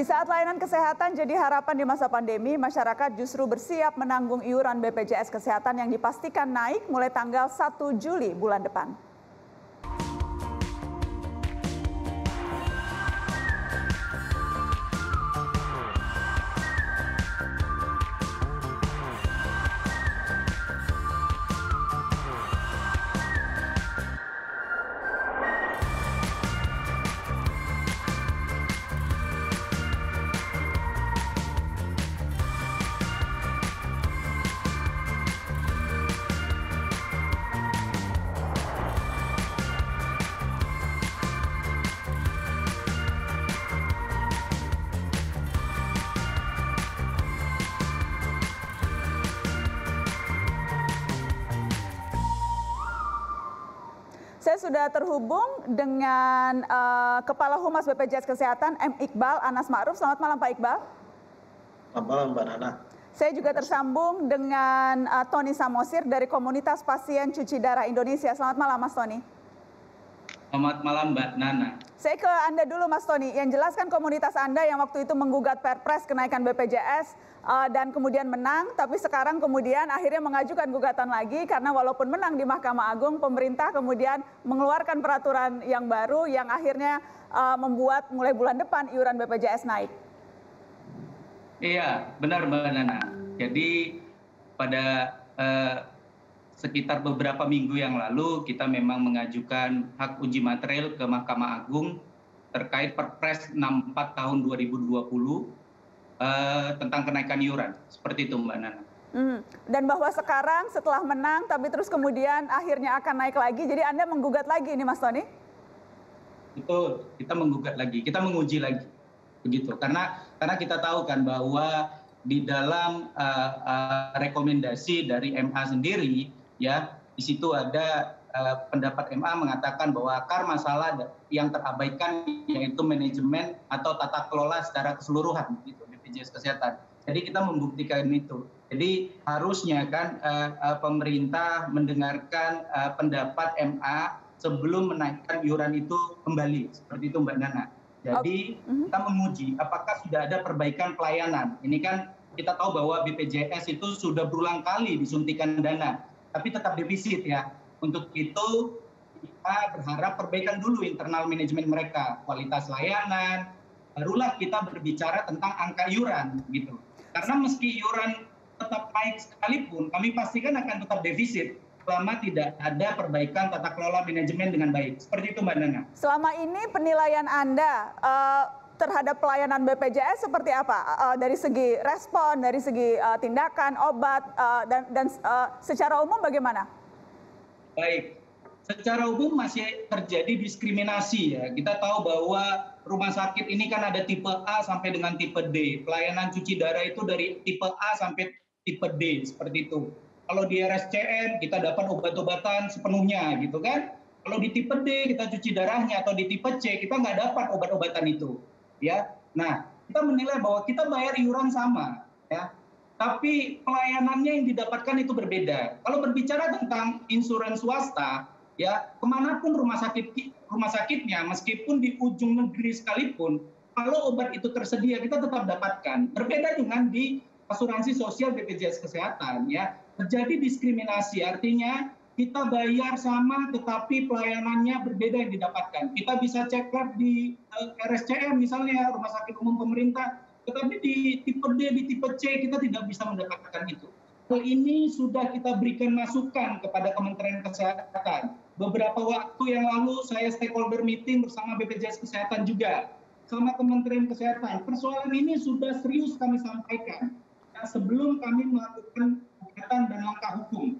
Di saat layanan kesehatan jadi harapan di masa pandemi, masyarakat justru bersiap menanggung iuran BPJS Kesehatan yang dipastikan naik mulai tanggal 1 Juli bulan depan. Saya sudah terhubung dengan Kepala Humas BPJS Kesehatan M. Iqbal Anas Ma'ruf. Selamat malam Pak Iqbal. Selamat malam Mbak Nana. Saya juga tersambung dengan Tony Samosir dari Komunitas Pasien Cuci Darah Indonesia. Selamat malam Mas Tony. Selamat malam Mbak Nana. Saya ke Anda dulu Mas Tony, yang jelaskan komunitas Anda yang waktu itu menggugat Perpres kenaikan BPJS dan kemudian menang, tapi sekarang kemudian akhirnya mengajukan gugatan lagi karena walaupun menang di Mahkamah Agung, pemerintah kemudian mengeluarkan peraturan yang baru yang akhirnya membuat mulai bulan depan iuran BPJS naik. Iya, benar Mbak Nana. Jadi pada sekitar beberapa minggu yang lalu kita memang mengajukan hak uji material ke Mahkamah Agung terkait Perpres 64 tahun 2020 tentang kenaikan iuran. Seperti itu Mbak Nana. Dan bahwa sekarang setelah menang tapi terus kemudian akhirnya akan naik lagi. Jadi Anda menggugat lagi ini Mas Tony? Betul, kita menggugat lagi, kita menguji lagi. Begitu. Karena kita tahu kan bahwa di dalam rekomendasi dari MA sendiri, ya di situ ada pendapat MA mengatakan bahwa akar masalah yang terabaikan yaitu manajemen atau tata kelola secara keseluruhan gitu BPJS Kesehatan. Jadi kita membuktikan itu. Jadi harusnya kan pemerintah mendengarkan pendapat MA sebelum menaikkan iuran itu kembali, seperti itu Mbak Nana. Jadi kita menguji apakah sudah ada perbaikan pelayanan. Ini kan kita tahu bahwa BPJS itu sudah berulang kali disuntikan dana, tapi tetap defisit ya. Untuk itu kita berharap perbaikan dulu internal manajemen mereka, kualitas layanan, barulah kita berbicara tentang angka iuran gitu. Karena meski iuran tetap naik sekalipun, kami pastikan akan tetap defisit selama tidak ada perbaikan tata kelola manajemen dengan baik. Seperti itu Mbak Nana. Selama ini penilaian Anda terhadap pelayanan BPJS seperti apa? Dari segi respon, dari segi tindakan, obat, dan secara umum bagaimana? Baik, secara umum masih terjadi diskriminasi ya. Kita tahu bahwa rumah sakit ini kan ada tipe A sampai dengan tipe D. Pelayanan cuci darah itu dari tipe A sampai tipe D, seperti itu. Kalau di RSCM kita dapat obat-obatan sepenuhnya gitu kan. Kalau di tipe D kita cuci darahnya, atau di tipe C kita nggak dapat obat-obatan itu. Ya, nah kita menilai bahwa kita bayar iuran sama, ya, tapi pelayanannya yang didapatkan itu berbeda. Kalau berbicara tentang insuransi swasta, ya, kemanapun rumah sakitnya, meskipun di ujung negeri sekalipun, kalau obat itu tersedia kita tetap dapatkan. Berbeda dengan di asuransi sosial BPJS Kesehatan, ya, terjadi diskriminasi, artinya kita bayar sama tetapi pelayanannya berbeda yang didapatkan. Kita bisa cek lab di RSCM misalnya, rumah sakit umum pemerintah, tetapi di tipe D, di tipe C kita tidak bisa mendapatkan itu. Hal ini sudah kita berikan masukan kepada Kementerian Kesehatan. Beberapa waktu yang lalu saya stakeholder meeting bersama BPJS Kesehatan juga, sama Kementerian Kesehatan. Persoalan ini sudah serius kami sampaikan sebelum kami melakukan gugatan dan langkah hukum.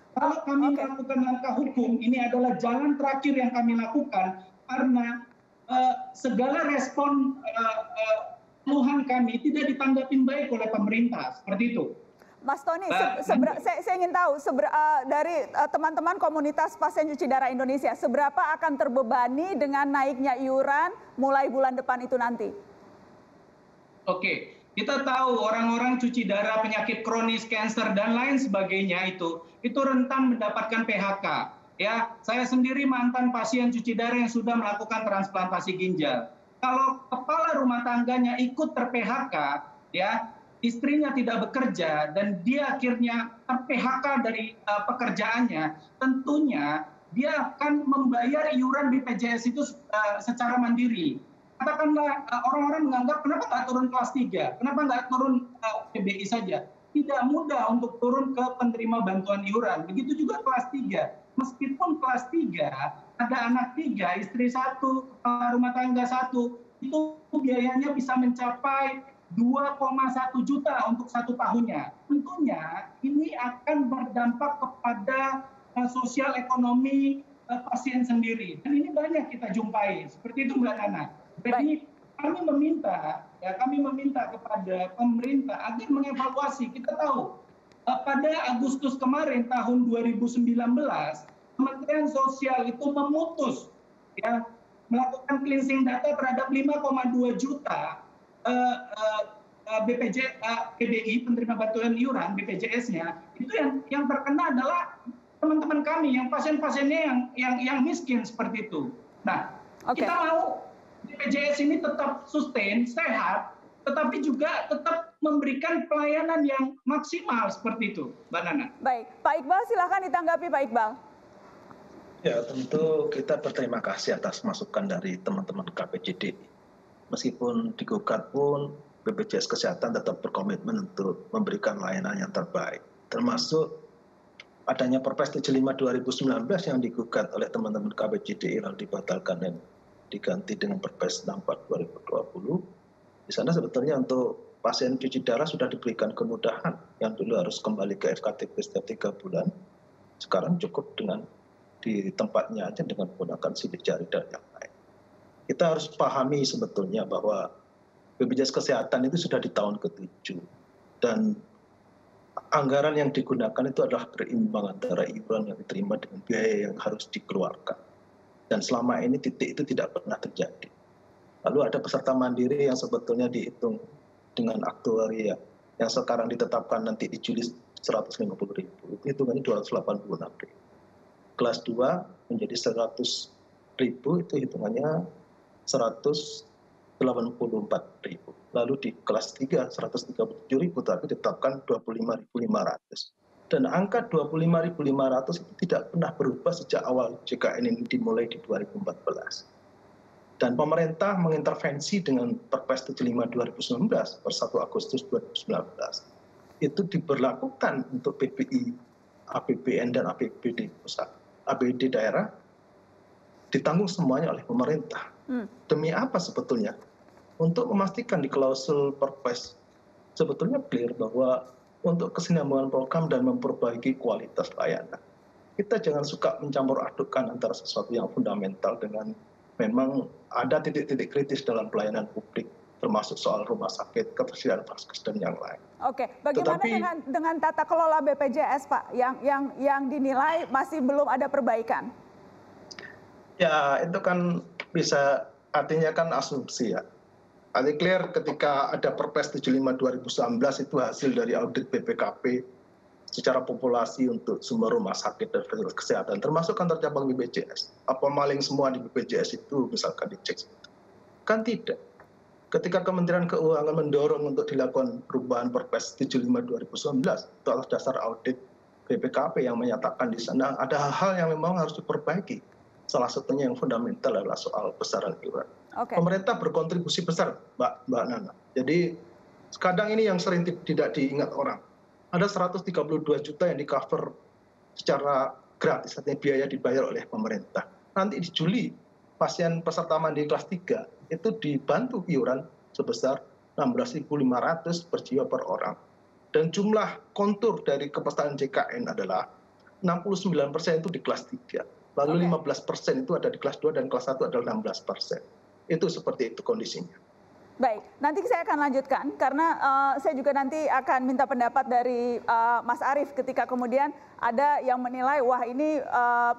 Kalau kami melakukan langkah hukum, ini adalah jalan terakhir yang kami lakukan karena segala respon keluhan kami tidak ditanggapin baik oleh pemerintah, seperti itu. Mas Tony, saya ingin tahu dari teman-teman komunitas pasien cuci darah Indonesia, seberapa akan terbebani dengan naiknya iuran mulai bulan depan itu nanti? Oke. Kita tahu orang-orang cuci darah, penyakit kronis, kanker dan lain sebagainya itu rentan mendapatkan PHK. Ya, saya sendiri mantan pasien cuci darah yang sudah melakukan transplantasi ginjal. kalau kepala rumah tangganya ikut ter-PHK, ya, istrinya tidak bekerja dan dia akhirnya ter-PHK dari pekerjaannya, tentunya dia akan membayar iuran BPJS itu secara mandiri. Katakanlah orang-orang menganggap kenapa nggak turun kelas 3, kenapa nggak turun PBI saja. Tidak mudah untuk turun ke penerima bantuan iuran. Begitu juga kelas 3. Meskipun kelas 3 ada anak 3, istri 1, kepala rumah tangga 1, itu biayanya bisa mencapai 2,1 juta untuk 1 tahunnya. Tentunya ini akan berdampak kepada sosial ekonomi pasien sendiri. Dan ini banyak kita jumpai. Seperti itu Mbak Nana. Jadi kami meminta kepada pemerintah agar mengevaluasi. Kita tahu pada Agustus kemarin tahun 2019 Kementerian Sosial itu memutus ya melakukan cleansing data terhadap 5,2 juta PBI penerima bantuan iuran BPJS-nya. Itu yang terkena adalah teman-teman kami yang pasien-pasiennya yang miskin seperti itu. Nah, kita mau BPJS ini tetap sustain, sehat, tetapi juga tetap memberikan pelayanan yang maksimal seperti itu, Mbak Nana. Baik, Pak Iqbal silakan ditanggapi Pak Iqbal. Ya, tentu kita berterima kasih atas masukan dari teman-teman KPJD. Meskipun digugat pun BPJS Kesehatan tetap berkomitmen untuk memberikan layanan yang terbaik. Termasuk adanya Perpres 75 2019 yang digugat oleh teman-teman KPJD lalu dibatalkan dan diganti dengan Perpres 64 2020. Di sana sebetulnya untuk pasien cuci darah sudah diberikan kemudahan yang dulu harus kembali ke FKTP setiap 3 bulan. Sekarang cukup dengan di tempatnya aja dengan menggunakan sidik jari dan yang lain. Kita harus pahami sebetulnya bahwa BPJS Kesehatan itu sudah di tahun ke-7 dan anggaran yang digunakan itu adalah berimbang antara iuran yang diterima dengan biaya yang harus dikeluarkan. Dan selama ini titik itu tidak pernah terjadi. Lalu ada peserta mandiri yang sebetulnya dihitung dengan aktuaria yang sekarang ditetapkan nanti di Juli 150.000. Itu hitungannya 286.000. Kelas 2 menjadi 100.000 itu hitungannya 184.000. Lalu di kelas 3 137.000 tapi ditetapkan 25.500. Dan angka 25.500 itu tidak pernah berubah sejak awal JKN ini dimulai di 2014. Dan pemerintah mengintervensi dengan Perpres 75 2019 per 1 Agustus 2019. Itu diberlakukan untuk PBI, APBN dan APBD pusat. APBD daerah ditanggung semuanya oleh pemerintah. Demi apa sebetulnya? Untuk memastikan di klausul Perpres sebetulnya clear bahwa untuk kesinambungan program dan memperbaiki kualitas layanan. Kita jangan suka mencampur adukkan antara sesuatu yang fundamental dengan memang ada titik-titik kritis dalam pelayanan publik, termasuk soal rumah sakit, ketersediaan vaskes dan yang lain. Oke, bagaimana dengan tata kelola BPJS Pak yang dinilai masih belum ada perbaikan? Ya, itu kan bisa artinya kan asumsi ya. Artinya clear ketika ada Perpres 75 2019 itu hasil dari audit BPKP secara populasi untuk sumber rumah sakit dan fasilitas kesehatan, termasuk kantor cabang BPJS. Apa maling semua di BPJS itu misalkan dicek? Kan tidak. Ketika Kementerian Keuangan mendorong untuk dilakukan perubahan Perpres 75 2019 itu atas dasar audit BPKP yang menyatakan di sana ada hal-hal yang memang harus diperbaiki. Salah satunya yang fundamental adalah soal besaran iuran. Pemerintah berkontribusi besar, Mbak Nana. Jadi kadang ini yang sering tidak diingat orang. Ada 132 juta yang di-cover secara gratis, artinya biaya dibayar oleh pemerintah. Nanti di Juli, pasien peserta mandiri kelas 3 itu dibantu iuran sebesar 16.500 per jiwa per orang. Dan jumlah kontur dari kepesertaan JKN adalah 69% itu di kelas 3. Lalu 15% itu ada di kelas 2 dan kelas 1 adalah 16%. Itu seperti itu kondisinya. Baik, nanti saya akan lanjutkan karena saya juga nanti akan minta pendapat dari Mas Arief ketika kemudian ada yang menilai wah ini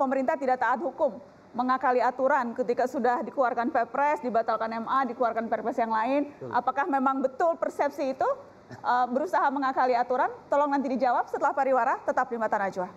pemerintah tidak taat hukum, mengakali aturan ketika sudah dikeluarkan Perpres, dibatalkan MA, dikeluarkan Perpres yang lain. Apakah memang betul persepsi itu berusaha mengakali aturan? Tolong nanti dijawab setelah pariwara, tetap di Mata Najwa.